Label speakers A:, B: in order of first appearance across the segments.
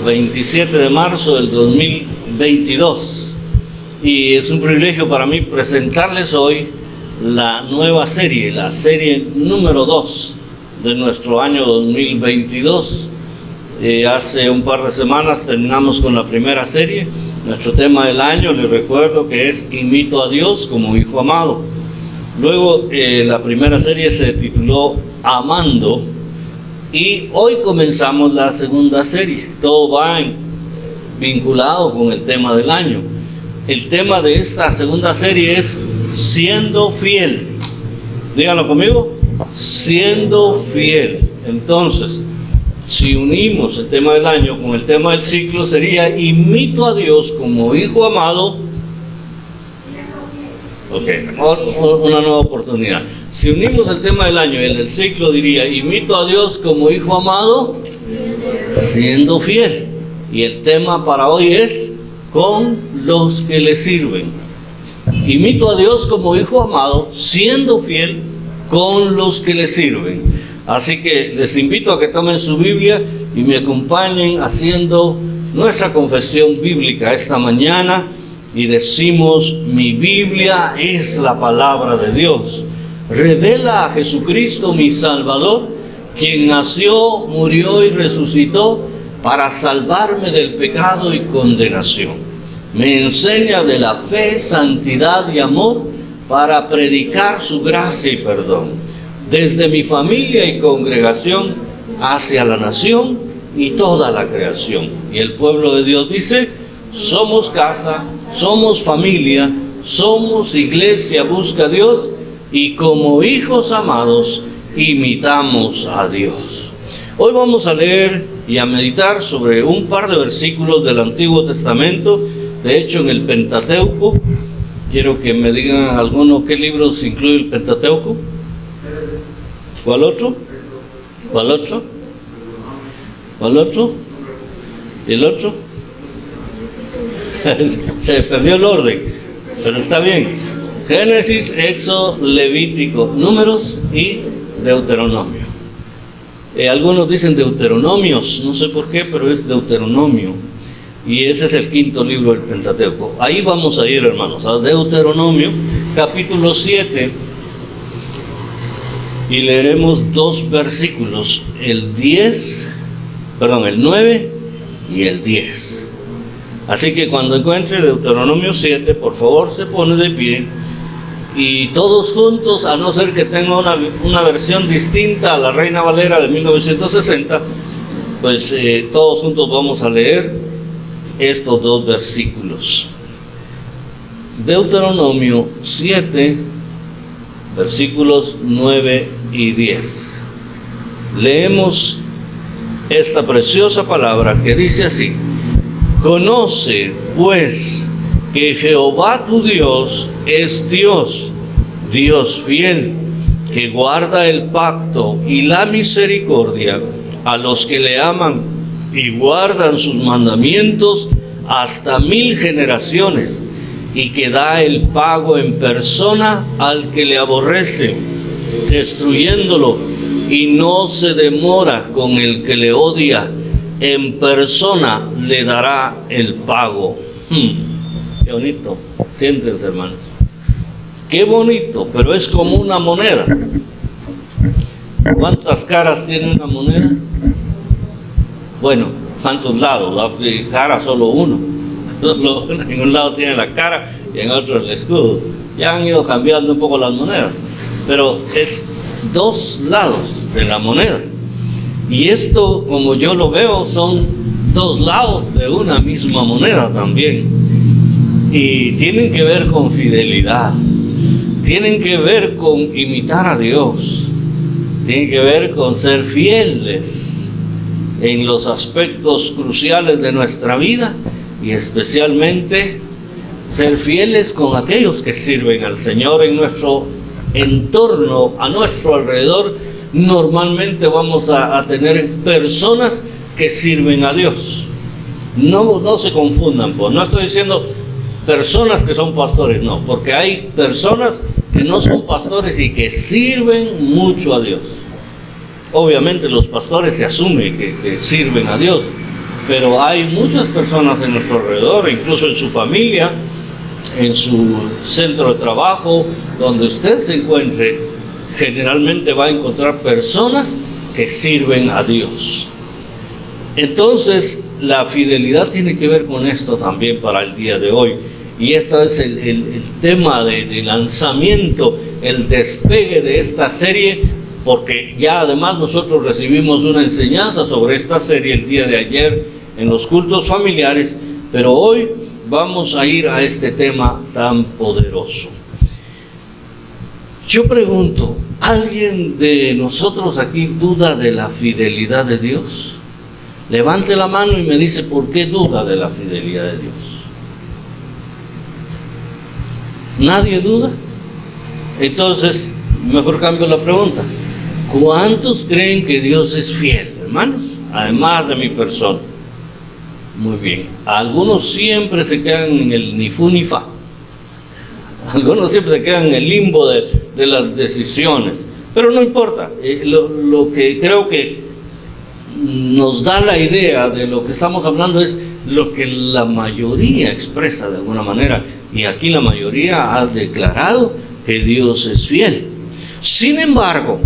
A: 27 de marzo del 2022 y es un privilegio para mí presentarles hoy la nueva serie, la serie número 2 de nuestro año 2022. Hace un par de semanas terminamos con la primera serie. Nuestro tema del año, les recuerdo que es Imito a Dios como Hijo Amado. Luego la primera serie se tituló Amando. Y hoy comenzamos la segunda serie. Todo va vinculado con el tema del año. El tema de esta segunda serie es Siendo Fiel. Díganlo conmigo. Siendo Fiel. Entonces, si unimos el tema del año con el tema del ciclo, sería Imito a Dios como Hijo Amado. Ok, una nueva oportunidad. Si unimos el tema del año y el del ciclo, diría imito a Dios como Hijo Amado, siendo fiel. Y el tema para hoy es con los que le sirven. Imito a Dios como Hijo Amado, siendo fiel con los que le sirven. Así que les invito a que tomen su Biblia y me acompañen haciendo nuestra confesión bíblica esta mañana. Y decimos, mi Biblia es la palabra de Dios. Revela a Jesucristo mi Salvador, quien nació, murió y resucitó para salvarme del pecado y condenación. Me enseña de la fe, santidad y amor para predicar su gracia y perdón. Desde mi familia y congregación hacia la nación y toda la creación. Y el pueblo de Dios dice, somos casa, somos familia, somos iglesia, busca a Dios y como hijos amados imitamos a Dios. Hoy vamos a leer y a meditar sobre un par de versículos del Antiguo Testamento, de hecho en el Pentateuco. Quiero que me digan alguno qué libros incluye el Pentateuco. ¿Cuál otro? ¿Cuál otro? ¿Cuál otro? ¿Y el otro? Se perdió el orden, pero está bien. Génesis, Éxodo, Levítico, Números y Deuteronomio. Algunos dicen Deuteronomios, no sé por qué, pero es Deuteronomio. Y ese es el quinto libro del Pentateuco. Ahí vamos a ir, hermanos, a Deuteronomio, capítulo 7. Y leeremos dos versículos, el 9 y el 10. Así que cuando encuentre Deuteronomio 7, por favor se pone de pie y todos juntos, a no ser que tenga una versión distinta a la Reina Valera de 1960, pues todos juntos vamos a leer estos dos versículos. Deuteronomio 7, versículos 9 y 10. Leemos esta preciosa palabra que dice así: Conoce, pues, que Jehová tu Dios es Dios, Dios fiel, que guarda el pacto y la misericordia a los que le aman y guardan sus mandamientos hasta 1000 generaciones, y que da el pago en persona al que le aborrece, destruyéndolo, y no se demora con el que le odia. En persona le dará el pago. Qué bonito. Siéntense, hermanos. Qué bonito, pero es como una moneda. ¿Cuántas caras tiene una moneda? Bueno, ¿cuántos lados? La cara solo uno. En un lado tiene la cara y en otro el escudo. Ya han ido cambiando un poco las monedas, pero es dos lados de la moneda. Y esto, como yo lo veo, son dos lados de una misma moneda también. Y tienen que ver con fidelidad, tienen que ver con imitar a Dios, tienen que ver con ser fieles en los aspectos cruciales de nuestra vida y especialmente ser fieles con aquellos que sirven al Señor en nuestro entorno, a nuestro alrededor. Normalmente vamos a tener personas que sirven a Dios. No se confundan, pues no estoy diciendo personas que son pastores, no, porque hay personas que no son pastores y que sirven mucho a Dios. Obviamente los pastores se asume que sirven a Dios, pero hay muchas personas en nuestro alrededor, incluso en su familia, en su centro de trabajo, donde usted se encuentre, generalmente va a encontrar personas que sirven a Dios. Entonces, la fidelidad tiene que ver con esto también para el día de hoy. Y este es el tema de lanzamiento, el despegue de esta serie, porque ya además nosotros recibimos una enseñanza sobre esta serie el día de ayer en los cultos familiares, pero hoy vamos a ir a este tema tan poderoso. Yo pregunto, ¿alguien de nosotros aquí duda de la fidelidad de Dios? Levante la mano y me dice por qué duda de la fidelidad de Dios. ¿Nadie duda? Entonces, mejor cambio la pregunta. ¿Cuántos creen que Dios es fiel, hermanos? Además de mi persona. Muy bien. Algunos siempre se quedan en el ni fu ni fa. Algunos siempre se quedan en el limbo de las decisiones. Pero no importa. Lo que creo que nos da la idea de lo que estamos hablando es lo que la mayoría expresa de alguna manera. Y aquí la mayoría ha declarado que Dios es fiel. Sin embargo,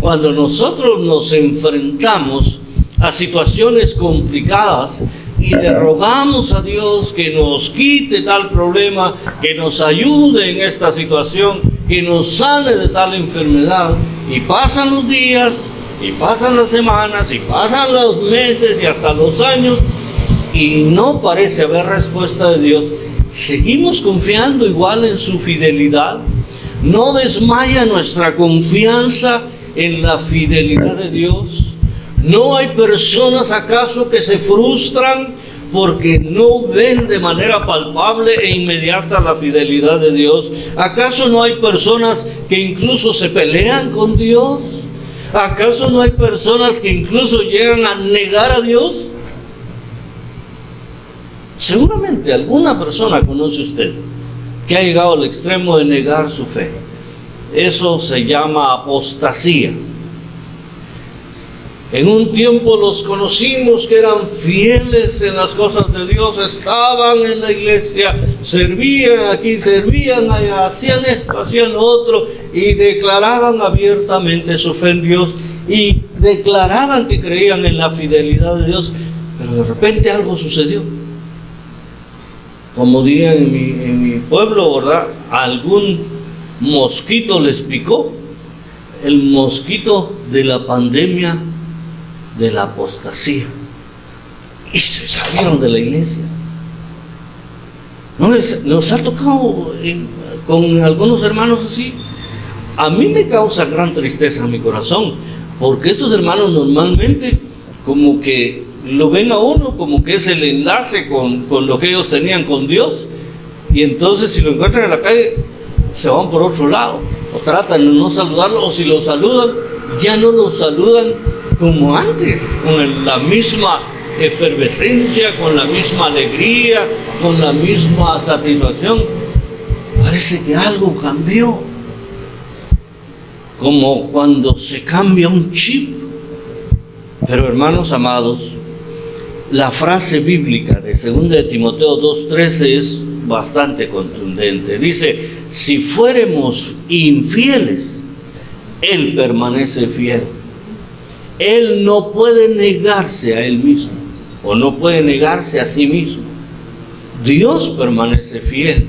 A: cuando nosotros nos enfrentamos a situaciones complicadas y le rogamos a Dios que nos quite tal problema, que nos ayude en esta situación, que nos sane de tal enfermedad, y pasan los días, y pasan las semanas, y pasan los meses, y hasta los años, y no parece haber respuesta de Dios, ¿seguimos confiando igual en su fidelidad? ¿No desmaya nuestra confianza en la fidelidad de Dios? ¿No hay personas acaso que se frustran porque no ven de manera palpable e inmediata la fidelidad de Dios? ¿Acaso no hay personas que incluso se pelean con Dios? ¿Acaso no hay personas que incluso llegan a negar a Dios? Seguramente alguna persona conoce usted que ha llegado al extremo de negar su fe. Eso se llama apostasía. En un tiempo los conocimos que eran fieles en las cosas de Dios, estaban en la iglesia, servían aquí, servían allá, hacían esto, hacían lo otro, y declaraban abiertamente su fe en Dios, y declaraban que creían en la fidelidad de Dios, pero de repente algo sucedió. Como dirían en mi pueblo, ¿verdad? Algún mosquito les picó, el mosquito de la pandemia, de la apostasía, y se salieron de la iglesia. ¿No les ha tocado con algunos hermanos así? A mí me causa gran tristeza en mi corazón, porque estos hermanos normalmente como que lo ven a uno como que es el enlace con lo que ellos tenían con Dios, y entonces si lo encuentran en la calle se van por otro lado, o tratan de no saludarlo, o si lo saludan, ya no lo saludan como antes, con la misma efervescencia, con la misma alegría, con la misma satisfacción. Parece que algo cambió, como cuando se cambia un chip. Pero hermanos amados, la frase bíblica de 2 de Timoteo 2:13 es bastante contundente. Dice: si fuéramos infieles, Él permanece fiel. Él no puede negarse a Él mismo, o no puede negarse a sí mismo. Dios permanece fiel,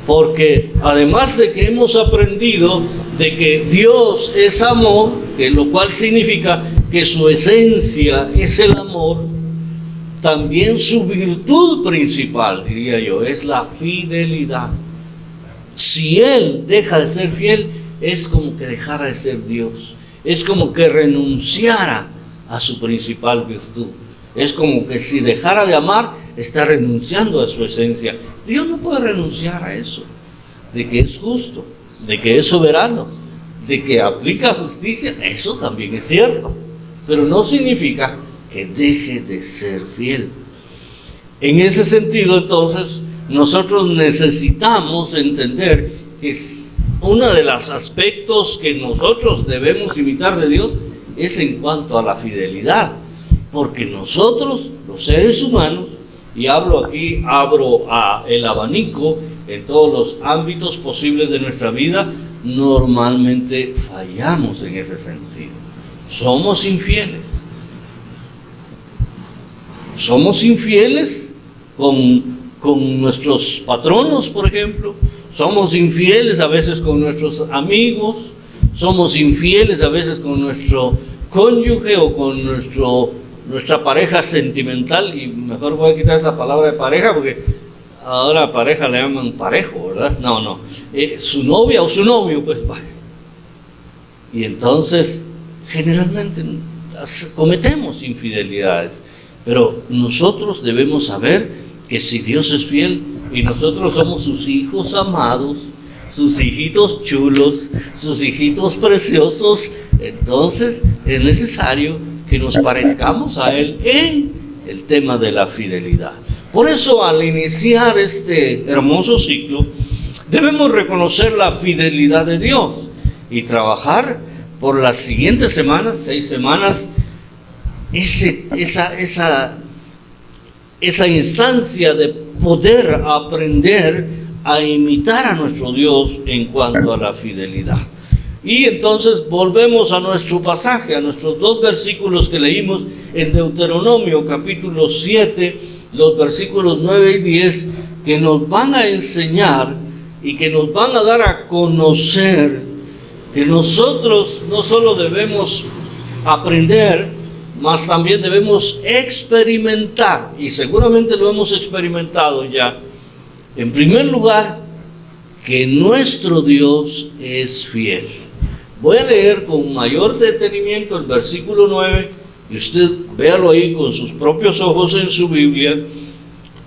A: porque además de que hemos aprendido de que Dios es amor, que lo cual significa que su esencia es el amor, también su virtud principal, diría yo, es la fidelidad. Si Él deja de ser fiel, es como que dejara de ser Dios. Es como que renunciara a su principal virtud. Es como que si dejara de amar, está renunciando a su esencia. Dios no puede renunciar a eso, de que es justo, de que es soberano, de que aplica justicia. Eso también es cierto, pero no significa que deje de ser fiel. En ese sentido, entonces, nosotros necesitamos entender que uno de los aspectos que nosotros debemos imitar de Dios es en cuanto a la fidelidad, Porque nosotros, los seres humanos, y abro el abanico en todos los ámbitos posibles de nuestra vida, normalmente fallamos en ese sentido. Somos infieles. Somos infieles con nuestros patronos, por ejemplo. Somos infieles a veces con nuestros amigos. Somos infieles a veces con nuestro cónyuge o con nuestra pareja sentimental. Y mejor voy a quitar esa palabra de pareja porque ahora a pareja le llaman parejo, ¿verdad? No. Su novia o su novio, pues vaya. Y entonces, generalmente cometemos infidelidades. Pero nosotros debemos saber que si Dios es fiel y nosotros somos sus hijos amados, sus hijitos chulos, sus hijitos preciosos, entonces es necesario que nos parezcamos a Él en el tema de la fidelidad. Por eso, al iniciar este hermoso ciclo, debemos reconocer la fidelidad de Dios y trabajar por las siguientes semanas, 6 semanas, esa instancia de poder aprender a imitar a nuestro Dios en cuanto a la fidelidad. Y entonces volvemos a nuestro pasaje, a nuestros 2 versículos que leímos en Deuteronomio capítulo 7, los versículos 9 y 10, que nos van a enseñar y que nos van a dar a conocer que nosotros no solo debemos aprender, mas también debemos experimentar, y seguramente lo hemos experimentado ya. En primer lugar, que nuestro Dios es fiel. Voy a leer con mayor detenimiento el versículo 9, y usted véalo ahí con sus propios ojos en su Biblia,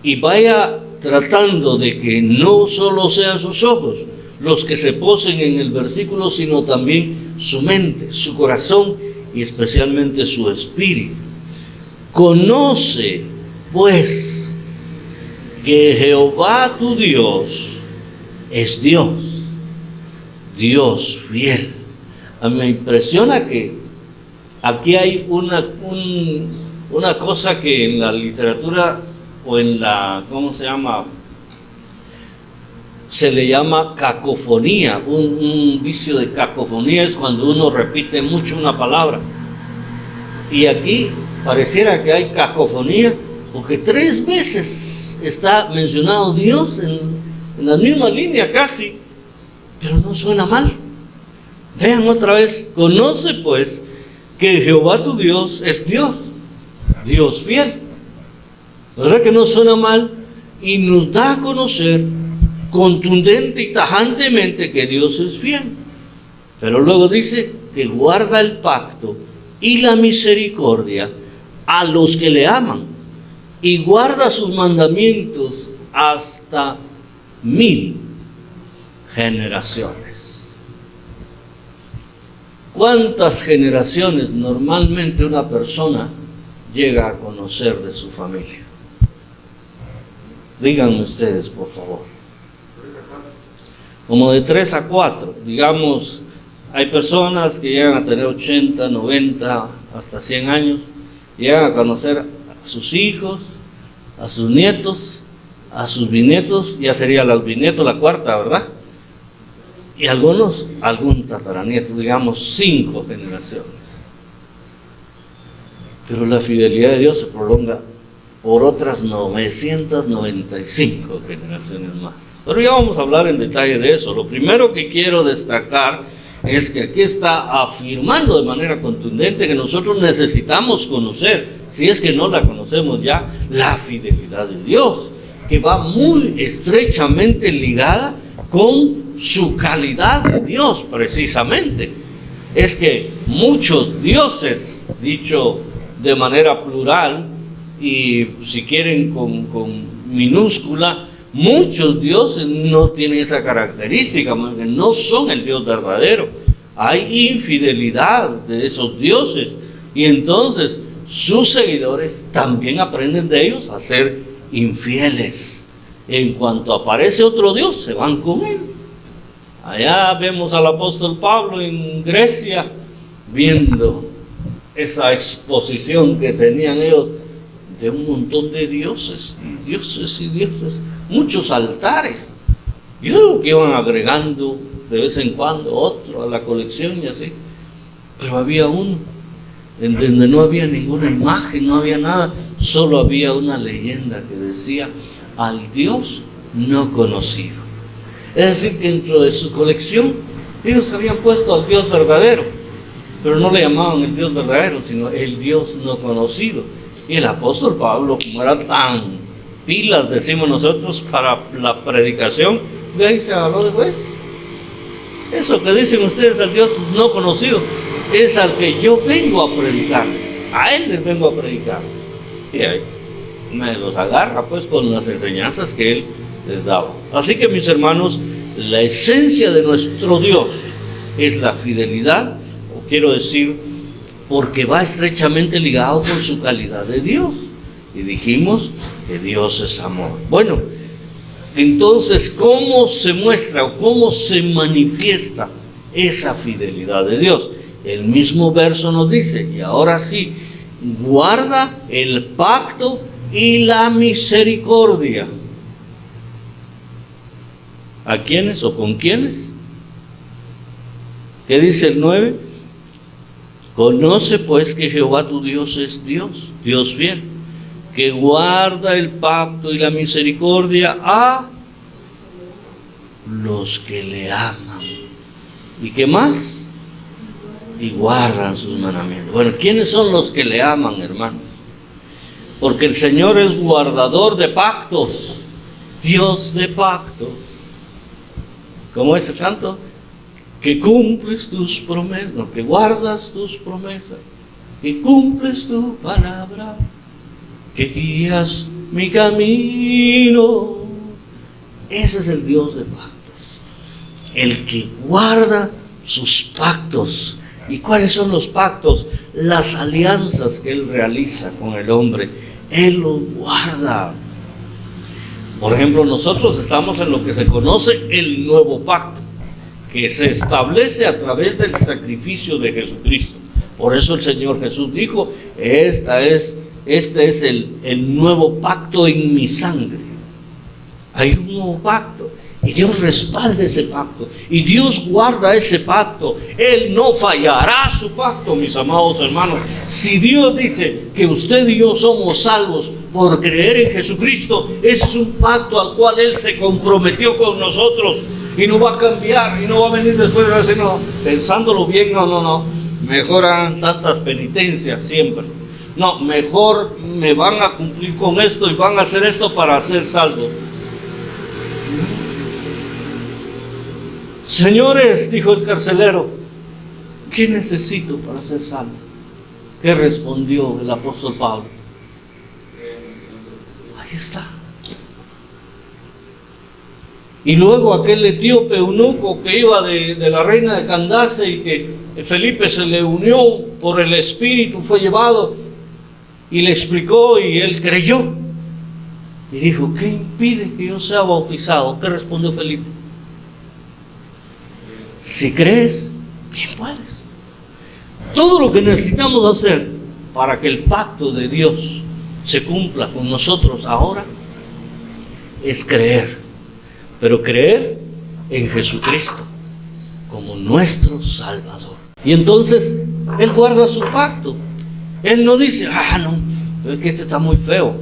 A: y vaya tratando de que no solo sean sus ojos los que se posen en el versículo, sino también su mente, su corazón, y especialmente su espíritu. Conoce, pues, que Jehová tu Dios es Dios, Dios fiel. A mí me impresiona que aquí hay una cosa que en la literatura o en la, ¿cómo se llama? Se le llama cacofonía. Un vicio de cacofonía es cuando uno repite mucho una palabra. Y aquí pareciera que hay cacofonía, porque 3 veces está mencionado Dios en la misma línea casi, pero no suena mal. Vean otra vez: conoce pues que Jehová tu Dios es Dios, Dios fiel. ¿Verdad que no suena mal? Y nos da a conocer contundente y tajantemente que Dios es fiel. Pero luego dice que guarda el pacto y la misericordia a los que le aman, y guarda sus mandamientos hasta 1000 generaciones. ¿Cuántas generaciones normalmente una persona llega a conocer de su familia? Díganme ustedes, por favor. Como de 3 a 4, digamos. Hay personas que llegan a tener 80, 90, hasta 100 años, llegan a conocer a sus hijos, a sus nietos, a sus bisnietos, ya sería los bisnietos la 4ª, ¿verdad? Y algún tataranieto, digamos 5 generaciones. Pero la fidelidad de Dios se prolonga por otras 995 generaciones más. Pero ya vamos a hablar en detalle de eso. Lo primero que quiero destacar es que aquí está afirmando de manera contundente que nosotros necesitamos conocer, si es que no la conocemos ya, la fidelidad de Dios, que va muy estrechamente ligada con su calidad de Dios, precisamente. Es que muchos dioses, dicho de manera plural, y si quieren con minúscula, muchos dioses no tienen esa característica, porque no son el Dios verdadero. Hay infidelidad de esos dioses, y entonces sus seguidores también aprenden de ellos a ser infieles. En cuanto aparece otro Dios, se van con él. Allá vemos al apóstol Pablo en Grecia, viendo esa exposición que tenían ellos de un montón de dioses, y dioses y dioses, muchos altares. Y luego que iban agregando de vez en cuando otro a la colección y así. Pero había uno en donde no había ninguna imagen, no había nada, solo había una leyenda que decía: al Dios no conocido. Es decir, que dentro de su colección ellos habían puesto al Dios verdadero, pero no le llamaban el Dios verdadero, sino el Dios no conocido. Y el apóstol Pablo, como era tan pilas, decimos nosotros, para la predicación, de ahí se habló después. Eso que dicen ustedes al Dios no conocido es al que yo vengo a predicarles, a Él les vengo a predicar. Y ahí me los agarra pues con las enseñanzas que Él les daba. Así que, mis hermanos, la esencia de nuestro Dios es la fidelidad, o quiero decir, porque va estrechamente ligado con su calidad de Dios. Y dijimos que Dios es amor. Bueno, entonces, ¿cómo se muestra o cómo se manifiesta esa fidelidad de Dios? El mismo verso nos dice, y ahora sí, guarda el pacto y la misericordia. ¿A quiénes o con quiénes? ¿Qué dice el 9? Conoce pues que Jehová tu Dios es Dios, Dios fiel, que guarda el pacto y la misericordia a los que le aman. ¿Y qué más? Y guardan sus mandamientos. Bueno, ¿quiénes son los que le aman, hermanos? Porque el Señor es guardador de pactos, Dios de pactos. ¿Cómo es el canto? Que cumples tus promesas, no, que guardas tus promesas, que cumples tu palabra, que guías mi camino. Ese es el Dios de pactos, el que guarda sus pactos. ¿Y cuáles son los pactos? Las alianzas que Él realiza con el hombre, Él los guarda. Por ejemplo, nosotros estamos en lo que se conoce el nuevo pacto, que se establece a través del sacrificio de Jesucristo. Por eso el Señor Jesús dijo: este es el nuevo pacto en mi sangre. Hay un nuevo pacto y Dios respalda ese pacto y Dios guarda ese pacto. Él no fallará su pacto, mis amados hermanos. Si Dios dice que usted y yo somos salvos por creer en Jesucristo, ese es un pacto al cual Él se comprometió con nosotros y no va a cambiar y no va a venir después de decir: no, pensándolo bien, no, mejor hagan tantas penitencias siempre. No, mejor me van a cumplir con esto y van a hacer esto para ser salvos. Señores, dijo el carcelero, ¿qué necesito para ser salvo? ¿Qué respondió el apóstol Pablo? Ahí está. Y luego aquel etíope eunuco que iba de la reina de Candace y que Felipe se le unió por el Espíritu, fue llevado y le explicó y él creyó. Y dijo: ¿qué impide que yo sea bautizado? ¿Qué respondió Felipe? Si crees, bien puedes. Todo lo que necesitamos hacer para que el pacto de Dios se cumpla con nosotros ahora es creer, pero creer en Jesucristo como nuestro Salvador. Y entonces Él guarda su pacto. Él no dice: no, es que este está muy feo.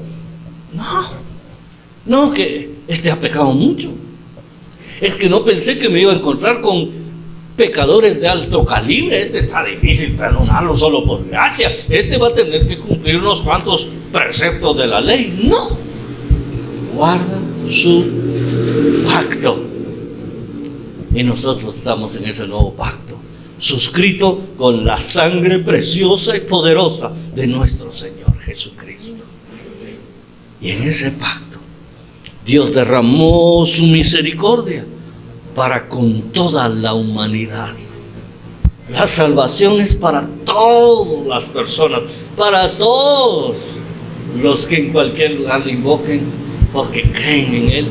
A: No, que este ha pecado mucho. Es que no pensé que me iba a encontrar con pecadores de alto calibre. Este está difícil perdonarlo solo por gracia. Este va a tener que cumplir unos cuantos preceptos de la ley. No, guarda su pacto. Y nosotros estamos en ese nuevo pacto, suscrito con la sangre preciosa y poderosa de nuestro Señor Jesucristo. Y en ese pacto Dios derramó su misericordia para con toda la humanidad. La salvación es para todas las personas, para todos los que en cualquier lugar le invoquen, porque creen en Él.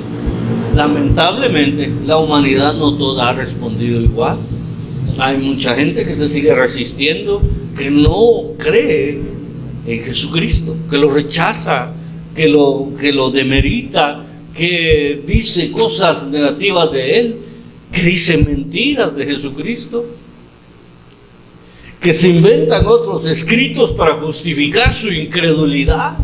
A: Lamentablemente, la humanidad no toda ha respondido igual. Hay mucha gente que se sigue resistiendo que no cree en Jesucristo, que lo rechaza, que lo demerita, que dice cosas negativas de Él, que dice mentiras de Jesucristo, que se inventan otros escritos para justificar su incredulidad.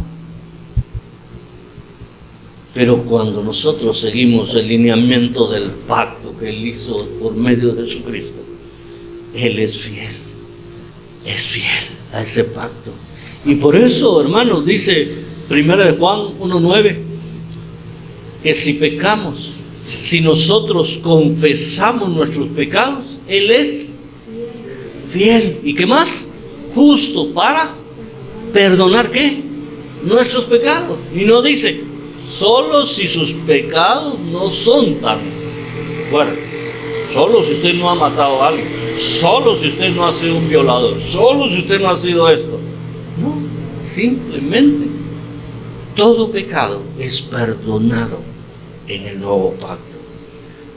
A: Pero cuando nosotros seguimos el lineamiento del pacto que Él hizo por medio de Jesucristo, Él es fiel a ese pacto. Y por eso, hermanos, dice 1 Juan 1:9, que si pecamos, si nosotros confesamos nuestros pecados, Él es fiel. ¿Y qué más? Justo para perdonar, ¿qué? Nuestros pecados. Y no dice, solo si sus pecados no son tan fuertes. Solo si usted no ha matado a alguien. Solo si usted no ha sido un violador. Solo si usted no ha sido esto. No, simplemente todo pecado es perdonado en el nuevo pacto.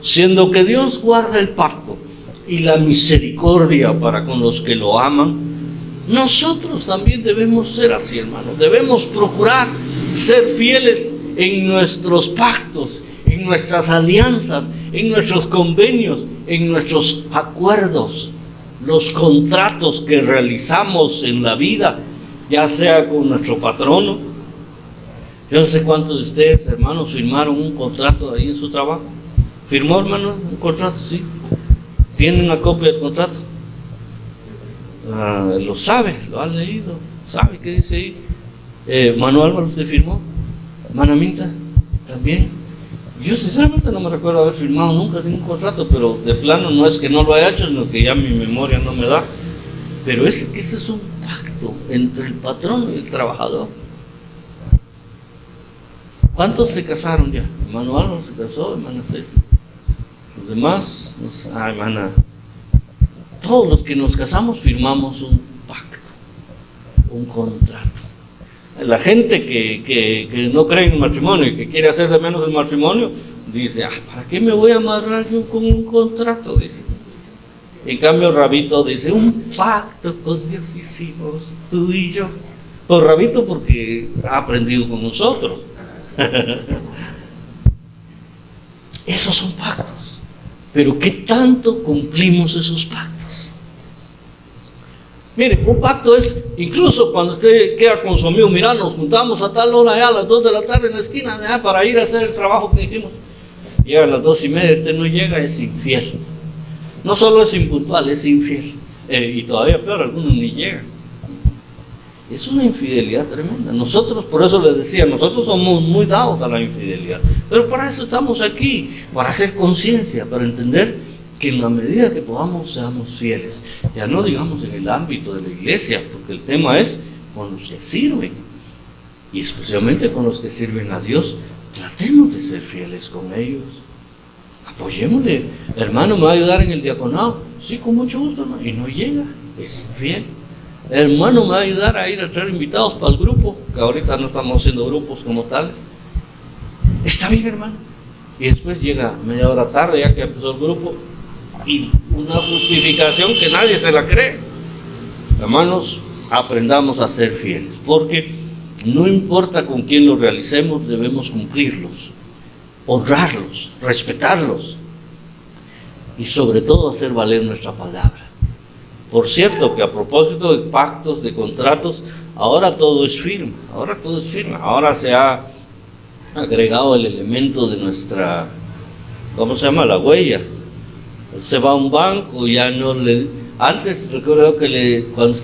A: Siendo que Dios guarda el pacto y la misericordia para con los que lo aman, nosotros también debemos ser así, hermanos. Debemos procurar ser fieles en nuestros pactos, en nuestras alianzas, en nuestros convenios, en nuestros acuerdos, los contratos que realizamos en la vida, ya sea con nuestro patrono. Yo no sé cuántos de ustedes, hermanos, firmaron un contrato ahí en su trabajo. ¿Firmó, hermano, un contrato? Sí. ¿Tiene una copia del contrato? Lo sabe, lo han leído, sabe qué dice ahí. Manuel Álvaro, ¿usted firmó? Manaminta, también. Yo sinceramente no me recuerdo haber firmado nunca ningún contrato, pero de plano no es que no lo haya hecho, sino que ya mi memoria no me da. Pero ese es un pacto entre el patrón y el trabajador. ¿Cuántos se casaron ya? Hermano Álvaro se casó, hermana Ceci. Los demás, hermana. Todos los que nos casamos firmamos un pacto, un contrato. La gente que no cree en el matrimonio y que quiere hacer de menos el matrimonio, dice, ¿para qué me voy a amarrar yo con un contrato? Dice. En cambio, Rabito dice, un pacto con Dios hicimos tú y yo. Pues Rabito porque ha aprendido con nosotros. Esos son pactos. Pero ¿qué tanto cumplimos esos pactos? Mire, un pacto es, incluso cuando usted queda con su amigo, mira, nos juntamos a tal hora ya a las 2 de la tarde en la esquina ya, para ir a hacer el trabajo que dijimos. Llega a las 2:30, usted no llega, es infiel. No solo es impuntual, es infiel. Y todavía peor, algunos ni llegan. Es una infidelidad tremenda. Nosotros, por eso les decía, nosotros somos muy dados a la infidelidad. Pero para eso estamos aquí, para hacer conciencia, para entender que en la medida que podamos seamos fieles. Ya no digamos en el ámbito de la iglesia, porque el tema es con los que sirven. Y especialmente con los que sirven a Dios, tratemos de ser fieles con ellos. Apoyémosle. Hermano, ¿me va a ayudar en el diaconado? Sí, con mucho gusto, hermano. Y no llega, es infiel. Hermano, ¿me va a ayudar a ir a traer invitados para el grupo? Que ahorita no estamos haciendo grupos como tales. Está bien, hermano. Y después llega media hora tarde, ya que empezó el grupo, y una justificación que nadie se la cree. Hermanos, aprendamos a ser fieles, porque no importa con quién los realicemos, debemos cumplirlos, honrarlos, respetarlos y sobre todo hacer valer nuestra palabra. Por cierto que a propósito de pactos, de contratos, ahora todo es firme, ahora se ha agregado el elemento de nuestra, ¿cómo se llama? La huella. Usted va a un banco, ya no le... Antes recuerdo que cuando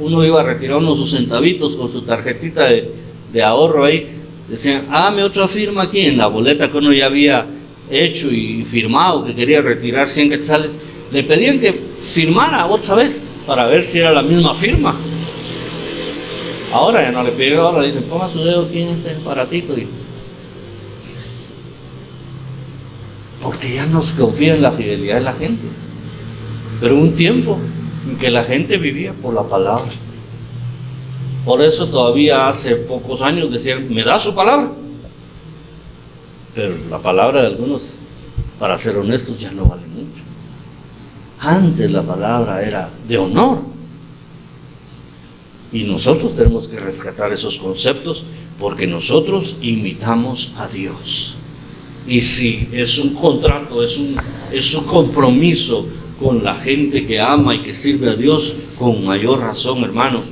A: uno iba a retirar unos sus centavitos con su tarjetita de ahorro ahí, decían, hágame otra firma aquí en la boleta que uno ya había hecho y firmado, que quería retirar 100 quetzales. Le pedían que firmara otra vez para ver si era la misma firma. Ahora ya no le piden, ahora le dicen, ponga su dedo aquí en este aparatito. Porque ya no se confía en la fidelidad de la gente. Pero hubo un tiempo en que la gente vivía por la palabra. Por eso todavía hace pocos años decían, ¿me da su palabra? Pero la palabra de algunos, para ser honestos, ya no vale mucho. Antes la palabra era de honor. Y nosotros tenemos que rescatar esos conceptos porque nosotros imitamos a Dios. Y si es un contrato, es un compromiso con la gente que ama y que sirve a Dios, con mayor razón, hermanos,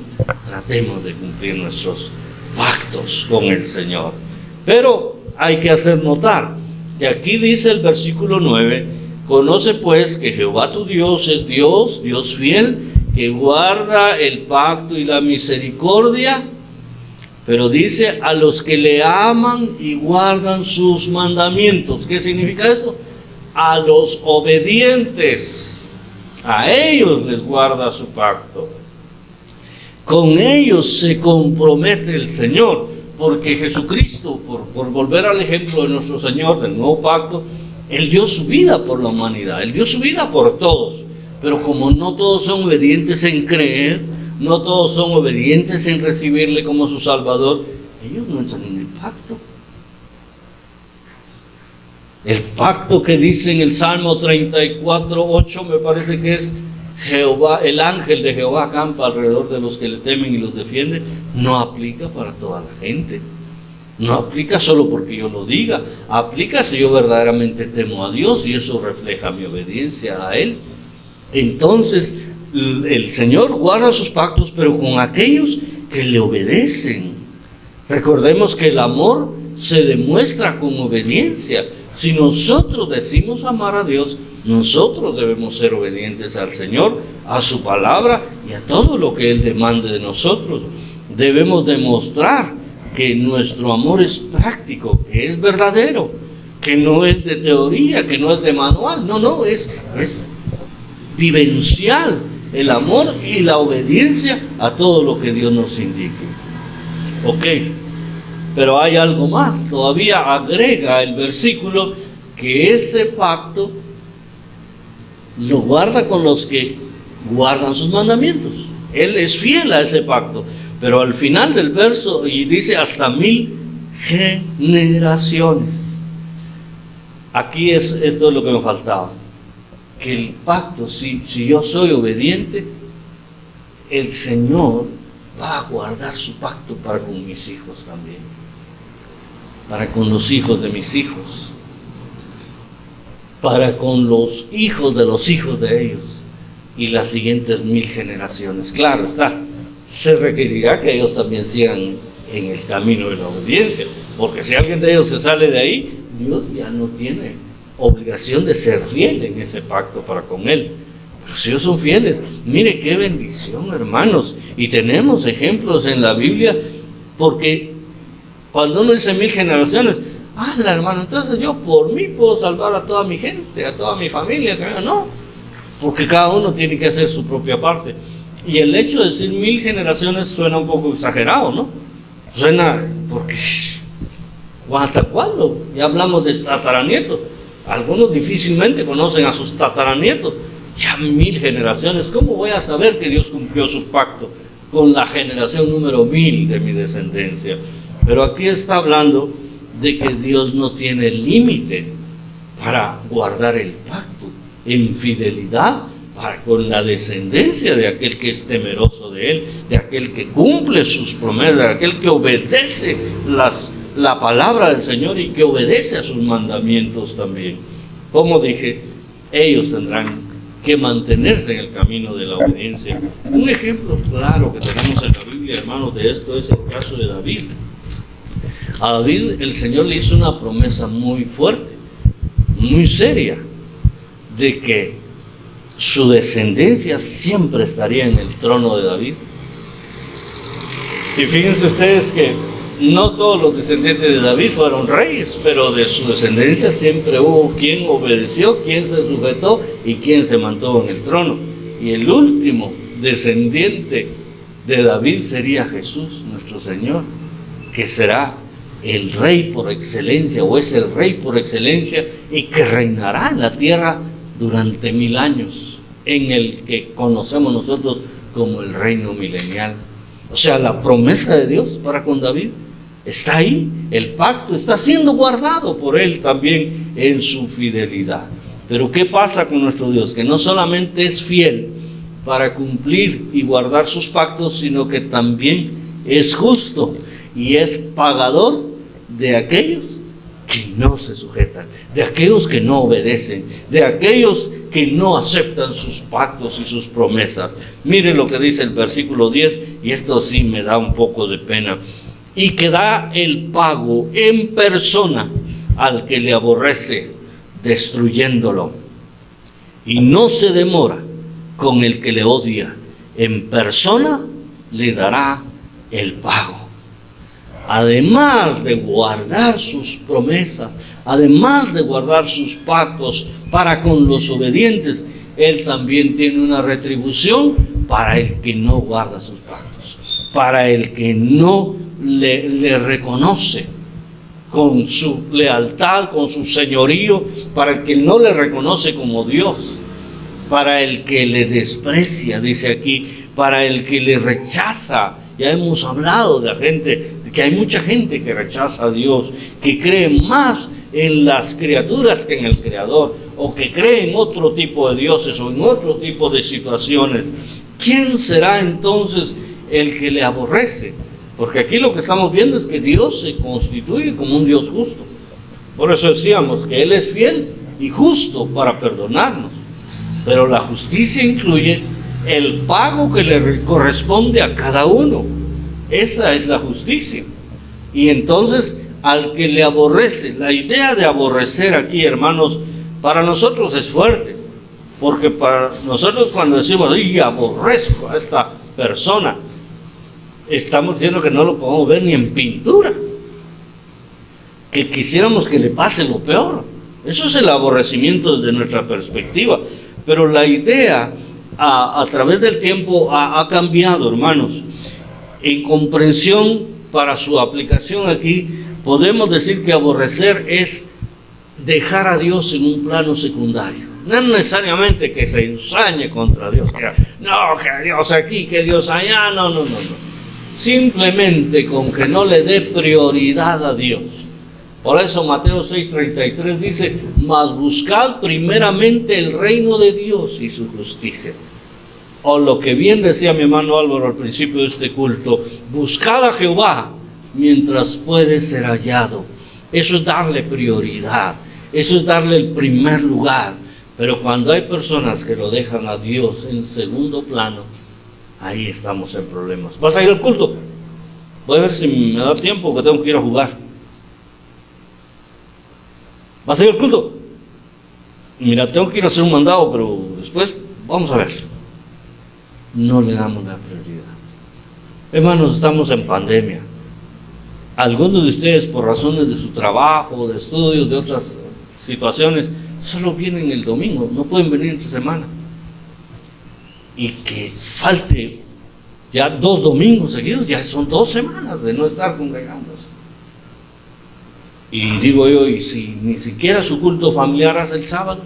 A: tratemos de cumplir nuestros pactos con el Señor. Pero hay que hacer notar que aquí dice el versículo 9: conoce pues que Jehová tu Dios es Dios, Dios fiel, que guarda el pacto y la misericordia, pero dice a los que le aman y guardan sus mandamientos. ¿Qué significa esto? A los obedientes, a ellos les guarda su pacto. Con ellos se compromete el Señor, porque Jesucristo, por volver al ejemplo de nuestro Señor del nuevo pacto, Él dio su vida por la humanidad, Él dio su vida por todos. Pero como no todos son obedientes en creer, no todos son obedientes en recibirle como su Salvador, ellos no entran en el pacto. El pacto que dice en el Salmo 34:8, me parece que es: Jehová, el ángel de Jehová acampa alrededor de los que le temen y los defiende, no aplica para toda la gente. No aplica solo porque yo lo diga, aplica si yo verdaderamente temo a Dios y eso refleja mi obediencia a Él. Entonces, el Señor guarda sus pactos, pero con aquellos que le obedecen. Recordemos que el amor se demuestra con obediencia. Si nosotros decimos amar a Dios, nosotros debemos ser obedientes al Señor, a su palabra y a todo lo que Él demande de nosotros. Debemos demostrar que nuestro amor es práctico, que es verdadero, que no es de teoría, que no es de manual. No, es vivencial el amor y la obediencia a todo lo que Dios nos indique. Ok, pero hay algo más. Todavía agrega el versículo que ese pacto lo guarda con los que guardan sus mandamientos. Él es fiel a ese pacto. Pero al final del verso, y dice hasta 1000 generaciones. Aquí esto es lo que me faltaba. Que el pacto, si yo soy obediente, el Señor va a guardar su pacto para con mis hijos también, para con los hijos de mis hijos, para con los hijos de ellos y las siguientes 1000 generaciones. Claro está, se requerirá que ellos también sigan en el camino de la obediencia, porque si alguien de ellos se sale de ahí, Dios ya no tiene obligación de ser fiel en ese pacto para con Él. Pero si ellos son fieles, mire qué bendición, hermanos. Y tenemos ejemplos en la Biblia, porque cuando uno dice 1000 generaciones, hermano, entonces yo por mí puedo salvar a toda mi gente, a toda mi familia. No, porque cada uno tiene que hacer su propia parte. Y el hecho de decir 1000 generaciones suena un poco exagerado, ¿no? Suena, porque ¿hasta cuándo? Ya hablamos de tataranietos. Algunos difícilmente conocen a sus tataranietos. Ya 1000 generaciones. ¿Cómo voy a saber que Dios cumplió su pacto con la generación número 1000 de mi descendencia? Pero aquí está hablando de que Dios no tiene límite para guardar el pacto en fidelidad para con la descendencia de aquel que es temeroso de Él, de aquel que cumple sus promesas, de aquel que obedece la palabra del Señor y que obedece a sus mandamientos también. Como dije, ellos tendrán que mantenerse en el camino de la obediencia. Un ejemplo claro que tenemos en la Biblia, hermanos, de esto es el caso de David. A David el Señor le hizo una promesa muy fuerte, muy seria, de que su descendencia siempre estaría en el trono de David. Y fíjense ustedes que no todos los descendientes de David fueron reyes, pero de su descendencia siempre hubo quien obedeció, quien se sujetó y quien se mantuvo en el trono. Y el último descendiente de David sería Jesús, nuestro Señor, que será el rey por excelencia, o es el rey por excelencia, y que reinará en la tierra durante 1000 años, en el que conocemos nosotros como el reino milenial. O sea, la promesa de Dios para con David está ahí, el pacto está siendo guardado por él también en su fidelidad. Pero ¿qué pasa con nuestro Dios? Que no solamente es fiel para cumplir y guardar sus pactos, sino que también es justo y es pagador de aquellos que no se sujetan, de aquellos que no obedecen, de aquellos que no aceptan sus pactos y sus promesas. Mire lo que dice el versículo 10, y esto sí me da un poco de pena. Y que da el pago en persona al que le aborrece, destruyéndolo. Y no se demora con el que le odia, en persona le dará el pago. Además de guardar sus promesas, además de guardar sus pactos para con los obedientes, Él también tiene una retribución para el que no guarda sus pactos, para el que no le reconoce con su lealtad, con su señorío, para el que no le reconoce como Dios, para el que le desprecia, dice aquí, para el que le rechaza. Ya hemos hablado de la gente, de que hay mucha gente que rechaza a Dios, que cree más en las criaturas que en el Creador, o que cree en otro tipo de dioses o en otro tipo de situaciones. ¿Quién será entonces el que le aborrece? Porque aquí lo que estamos viendo es que Dios se constituye como un Dios justo. Por eso decíamos que Él es fiel y justo para perdonarnos. Pero la justicia incluye el pago que le corresponde a cada uno. Esa es la justicia. Y entonces, al que le aborrece, la idea de aborrecer aquí, hermanos, para nosotros es fuerte. Porque para nosotros cuando decimos, y aborrezco a esta persona, estamos diciendo que no lo podemos ver ni en pintura, que quisiéramos que le pase lo peor. Eso es el aborrecimiento desde nuestra perspectiva. Pero la idea a través del tiempo ha cambiado, hermanos. En comprensión para su aplicación aquí, podemos decir que aborrecer es dejar a Dios en un plano secundario. No necesariamente que se ensañe contra Dios, que Dios aquí, que Dios allá, no. Simplemente con que no le dé prioridad a Dios. Por eso Mateo 6:33 dice, mas buscad primeramente el reino de Dios y su justicia. O lo que bien decía mi hermano Álvaro al principio de este culto, buscad a Jehová mientras puede ser hallado. Eso es darle prioridad, eso es darle el primer lugar. Pero cuando hay personas que lo dejan a Dios en segundo plano, ahí estamos en problemas. ¿Vas a ir al culto? Voy a ver si me da tiempo, que tengo que ir a jugar. ¿Vas a ir al culto? Mira, tengo que ir a hacer un mandado, pero después vamos a ver. No le damos la prioridad. Hermanos, estamos en pandemia. Algunos de ustedes, por razones de su trabajo, de estudios, de otras situaciones, solo vienen el domingo, no pueden venir esta semana. Y que falte ya 2 domingos seguidos, ya son 2 semanas de no estar congregándose. Y digo yo, y si ni siquiera su culto familiar hace el sábado,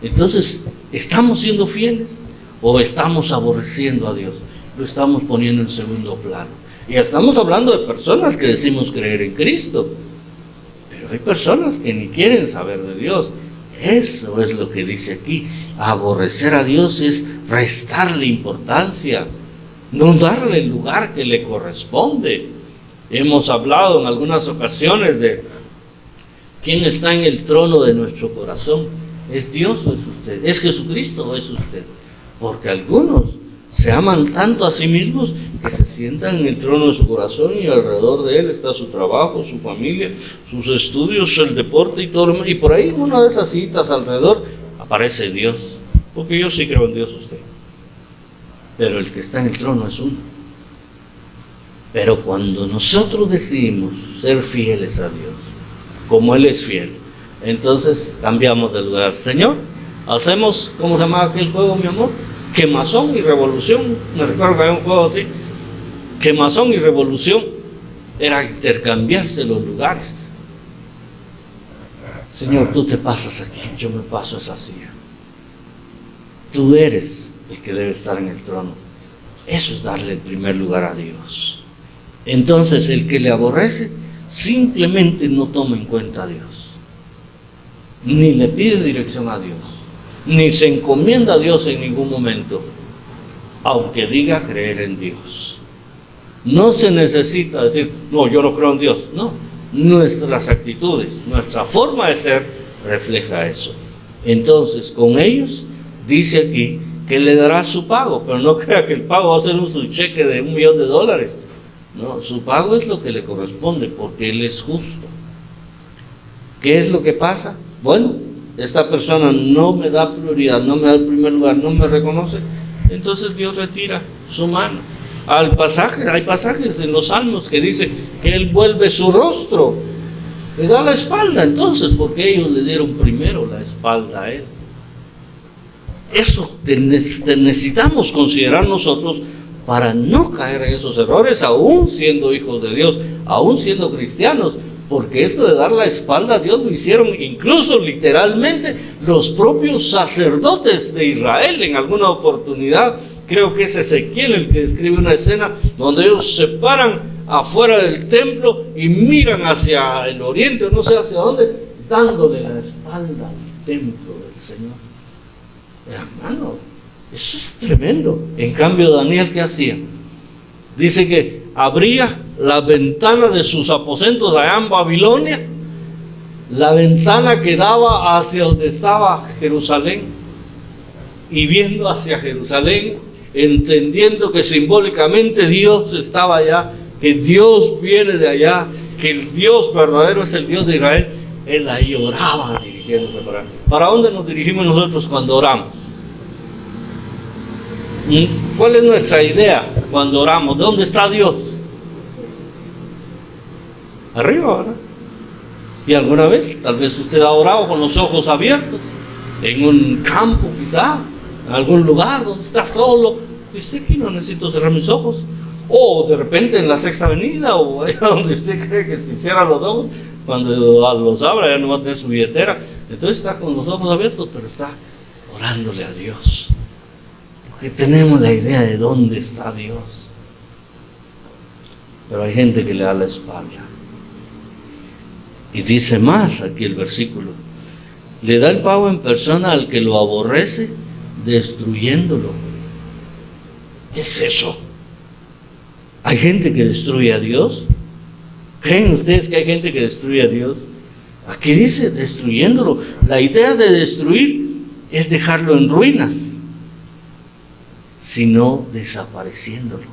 A: entonces, ¿estamos siendo fieles o estamos aborreciendo a Dios? Lo estamos poniendo en segundo plano. Y estamos hablando de personas que decimos creer en Cristo, pero hay personas que ni quieren saber de Dios. Eso es lo que dice aquí. Aborrecer a Dios es restarle importancia, no darle el lugar que le corresponde. Hemos hablado en algunas ocasiones de quién está en el trono de nuestro corazón. ¿Es Dios o es usted? ¿Es Jesucristo o es usted? Porque algunos se aman tanto a sí mismos que se sientan en el trono de su corazón y alrededor de él está su trabajo, su familia, sus estudios, el deporte y todo lo demás. Y por ahí en una de esas citas alrededor aparece Dios. Porque yo sí creo en Dios, usted. Pero el que está en el trono es uno. Pero cuando nosotros decidimos ser fieles a Dios, como Él es fiel, entonces cambiamos de lugar. Señor, hacemos, ¿cómo se llamaba aquel juego, mi amor? Quemazón y revolución. Me recuerdo que había un juego así. Quemazón y revolución. Era intercambiarse los lugares. Señor, tú te pasas aquí, yo me paso a esa silla. Tú eres el que debe estar en el trono. Eso es darle el primer lugar a Dios. Entonces, el que le aborrece simplemente no toma en cuenta a Dios, ni le pide dirección a Dios, ni se encomienda a Dios en ningún momento. aunque diga creer en Dios. No se necesita decir, no, yo no creo en Dios. No, nuestras actitudes, nuestra forma de ser refleja eso. Entonces, con ellos, dice aquí que le dará su pago, pero no crea que el pago va a ser su cheque de $1 millón. No, su pago es lo que le corresponde, porque Él es justo. ¿Qué es lo que pasa? Bueno, esta persona no me da prioridad, no me da el primer lugar, no me reconoce, entonces Dios retira su mano. Hay pasajes en los Salmos que dice que Él vuelve su rostro, le da la espalda, entonces, porque ellos le dieron primero la espalda a Él. Eso necesitamos considerar nosotros para no caer en esos errores, aún siendo hijos de Dios, aún siendo cristianos, porque esto de dar la espalda a Dios lo hicieron incluso literalmente los propios sacerdotes de Israel en alguna oportunidad. Creo que es Ezequiel el que describe una escena donde ellos se paran afuera del templo y miran hacia el oriente, no sé hacia dónde, dándole la espalda al templo del Señor. Hermano, eso es tremendo. En cambio, Daniel, ¿qué hacía? Dice que abría la ventana de sus aposentos allá en Babilonia, la ventana que daba hacia donde estaba Jerusalén, y viendo hacia Jerusalén, entendiendo que simbólicamente Dios estaba allá, que Dios viene de allá, que el Dios verdadero es el Dios de Israel. Él ahí oraba dirigiéndose para allá. ¿Para dónde nos dirigimos nosotros cuando oramos? ¿Cuál es nuestra idea cuando oramos? ¿Dónde está Dios? Arriba, ¿verdad? Y alguna vez, tal vez usted ha orado con los ojos abiertos, en un campo quizá, en algún lugar donde está solo, dice que no necesito cerrar mis ojos. O de repente en la Sexta Avenida, o allá donde usted cree que si cierra los ojos, cuando los abra ya no va a tener su billetera. Entonces está con los ojos abiertos, pero está orándole a Dios. Porque tenemos la idea de dónde está Dios. Pero hay gente que le da la espalda. Y dice más aquí el versículo: le da el pago en persona al que lo aborrece, destruyéndolo. ¿Qué es eso? ¿Hay gente que destruye a Dios? ¿Creen ustedes que hay gente que destruye a Dios? Aquí dice destruyéndolo. La idea de destruir es dejarlo en ruinas, sino desapareciéndolo.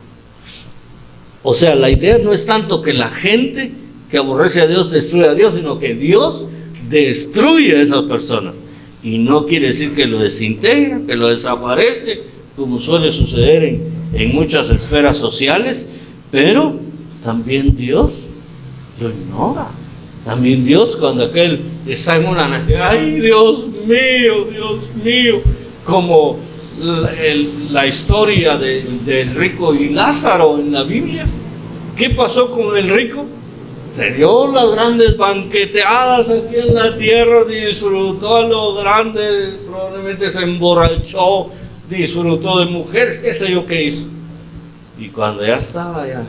A: O sea, la idea no es tanto que la gente que aborrece a Dios destruye a Dios, sino que Dios destruye a esas personas. Y no quiere decir que lo desintegra, que lo desaparece, como suele suceder en muchas esferas sociales, pero también Dios lo ignora. También Dios, cuando aquel está en una necesidad, ¡ay, Dios mío! Como la historia del rico y Lázaro en la Biblia. ¿Qué pasó con el rico? Se dio las grandes banqueteadas aquí en la tierra, disfrutó a lo grande, probablemente se emborrachó, disfrutó de mujeres, qué sé yo qué hizo. Y cuando ya estaba allá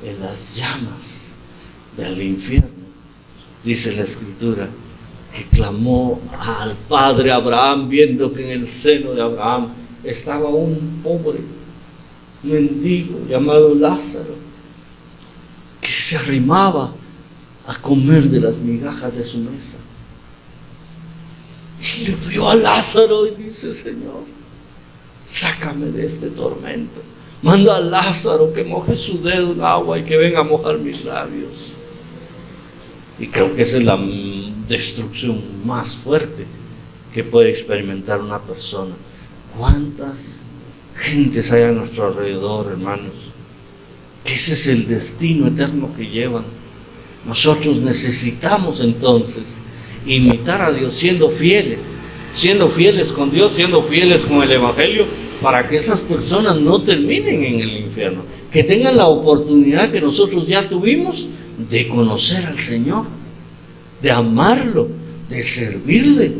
A: en las llamas del infierno, dice la Escritura que clamó al padre Abraham, viendo que en el seno de Abraham estaba un pobre mendigo llamado Lázaro, que se arrimaba a comer de las migajas de su mesa. Y le vio a Lázaro y dice: Señor, sácame de este tormento. Manda a Lázaro que moje su dedo en agua y que venga a mojar mis labios. Y creo que esa es la destrucción más fuerte que puede experimentar una persona. ¿Cuántas gentes hay a nuestro alrededor, hermanos? Que ese es el destino eterno que llevan. Nosotros necesitamos entonces imitar a Dios siendo fieles con Dios, siendo fieles con el Evangelio, para que esas personas no terminen en el infierno, que tengan la oportunidad que nosotros ya tuvimos de conocer al Señor, de amarlo, de servirle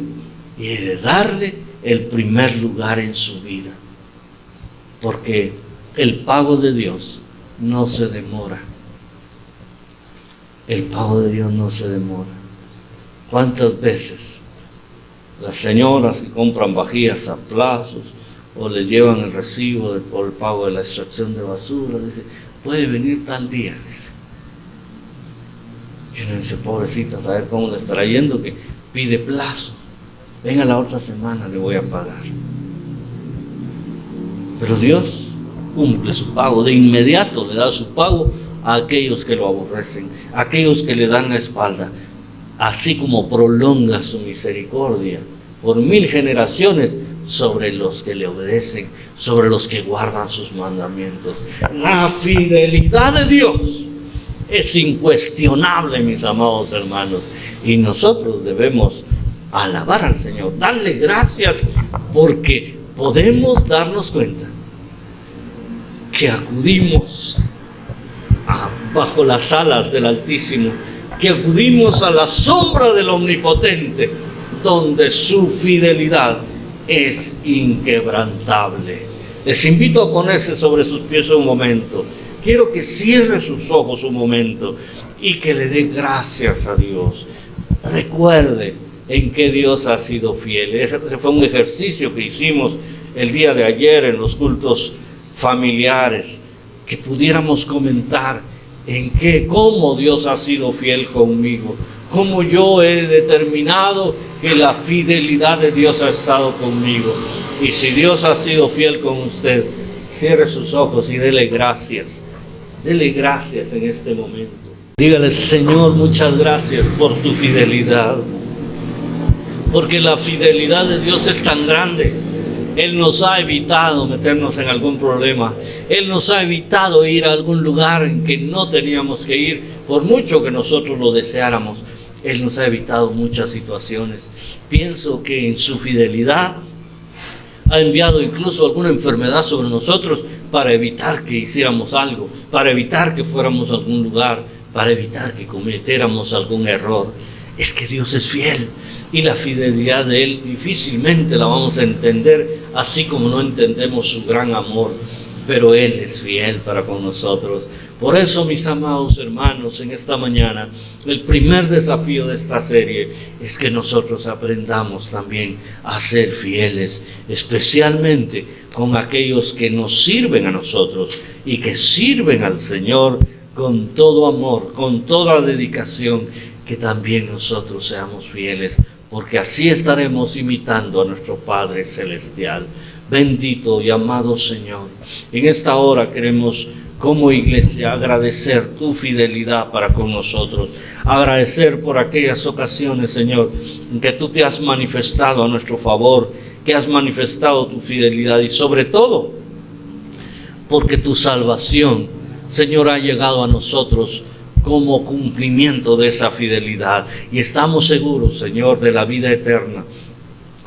A: y de darle el primer lugar en su vida. Porque el pago de Dios no se demora. El pago de Dios no se demora. ¿Cuántas veces las señoras que compran vajillas a plazos, o le llevan el recibo por el pago de la extracción de basura. Dice, puede venir tal día, dice. Y uno dice, pobrecita, ¿saber cómo le estará yendo? Que pide plazo. Venga, la otra semana le voy a pagar. Pero Dios cumple su pago, de inmediato le da su pago a aquellos que lo aborrecen, a aquellos que le dan la espalda, así como prolonga su misericordia por 1000 generaciones sobre los que le obedecen, sobre los que guardan sus mandamientos. La fidelidad de Dios es incuestionable, mis amados hermanos, y nosotros debemos alabar al Señor, darle gracias, porque podemos darnos cuenta que acudimos bajo las alas del Altísimo, que acudimos a la sombra del Omnipotente, donde su fidelidad es inquebrantable. Les invito a ponerse sobre sus pies un momento. Quiero que cierre sus ojos un momento y que le dé gracias a Dios. Recuerde en que Dios ha sido fiel. Ese fue un ejercicio que hicimos el día de ayer en los cultos familiares, que pudiéramos comentar cómo Dios ha sido fiel conmigo, cómo yo he determinado que la fidelidad de Dios ha estado conmigo. Y si Dios ha sido fiel con usted, cierre sus ojos y dele gracias en este momento. Dígale, Señor, muchas gracias por tu fidelidad, porque la fidelidad de Dios es tan grande. Él nos ha evitado meternos en algún problema. Él nos ha evitado ir a algún lugar en que no teníamos que ir, por mucho que nosotros lo deseáramos. Él nos ha evitado muchas situaciones. Pienso que en su fidelidad ha enviado incluso alguna enfermedad sobre nosotros para evitar que hiciéramos algo, para evitar que fuéramos a algún lugar, para evitar que cometiéramos algún error. Es que Dios es fiel, y la fidelidad de Él difícilmente la vamos a entender, así como no entendemos su gran amor, pero Él es fiel para con nosotros. Por eso, mis amados hermanos, en esta mañana, el primer desafío de esta serie es que nosotros aprendamos también a ser fieles, especialmente con aquellos que nos sirven a nosotros y que sirven al Señor con todo amor, con toda dedicación, que también nosotros seamos fieles, porque así estaremos imitando a nuestro Padre Celestial. Bendito y amado Señor, en esta hora queremos como iglesia agradecer tu fidelidad para con nosotros, agradecer por aquellas ocasiones, Señor, en que tú te has manifestado a nuestro favor, que has manifestado tu fidelidad, y sobre todo porque tu salvación, Señor, ha llegado a nosotros como cumplimiento de esa fidelidad, y estamos seguros, Señor, de la vida eterna.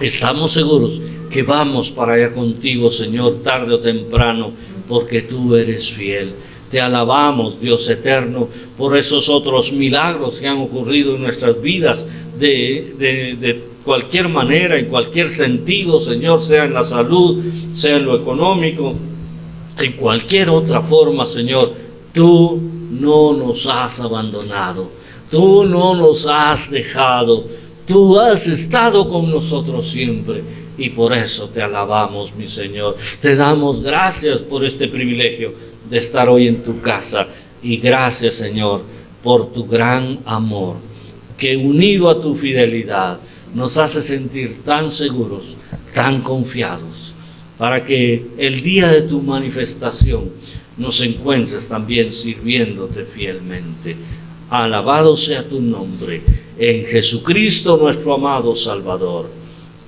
A: Estamos seguros que vamos para allá contigo, Señor, tarde o temprano, porque tú eres fiel. Te alabamos, Dios eterno, por esos otros milagros que han ocurrido en nuestras vidas de cualquier manera, en cualquier sentido, Señor, sea en la salud, sea en lo económico, en cualquier otra forma, Señor. Tú no nos has abandonado, tú no nos has dejado, tú has estado con nosotros siempre, y por eso te alabamos, mi Señor. Te damos gracias por este privilegio de estar hoy en tu casa, y gracias, Señor, por tu gran amor, que unido a tu fidelidad nos hace sentir tan seguros, tan confiados, para que el día de tu manifestación nos encuentres también sirviéndote fielmente. Alabado sea tu nombre, en Jesucristo nuestro amado Salvador.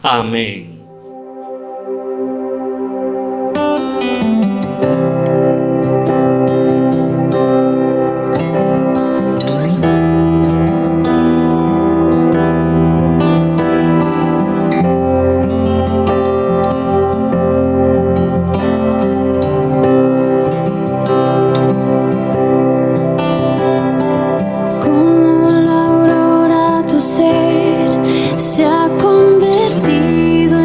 A: Amén.
B: Se ha convertido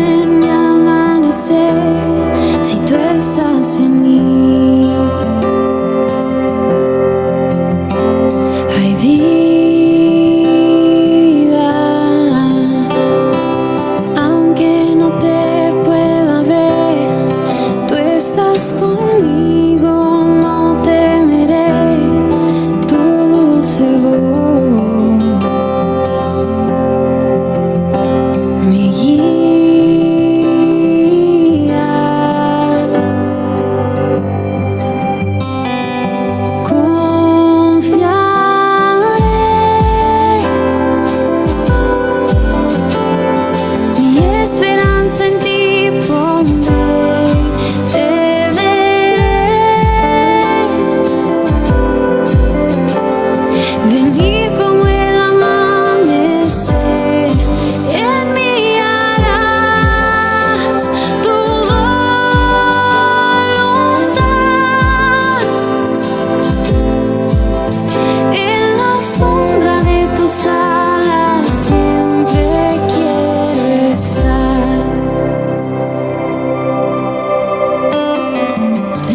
B: tus alas siempre quiero estar.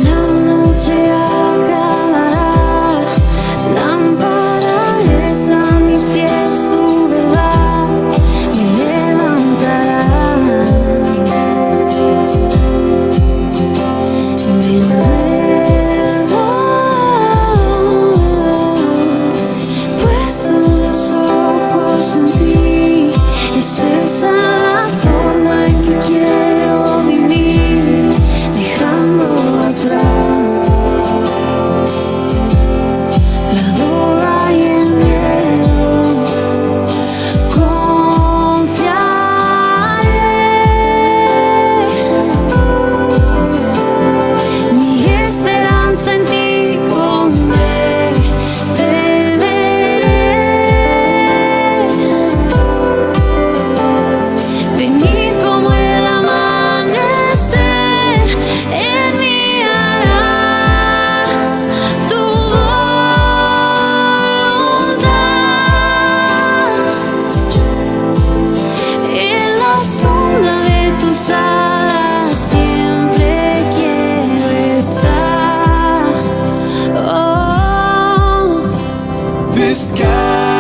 B: La noche acabará, lámpara es a mis pies, su verdad me levantará. De nuevo, puesto los ojos en ti, es esa la forma en que quiero vivir, dejando atrás la duda y el miedo. Confiaré mi esperanza en ti, pondré, te veré. Venir como el amanecer, en mí harás tu voluntad. En la sombra de tus alas siempre quiero estar. Oh.
C: The sky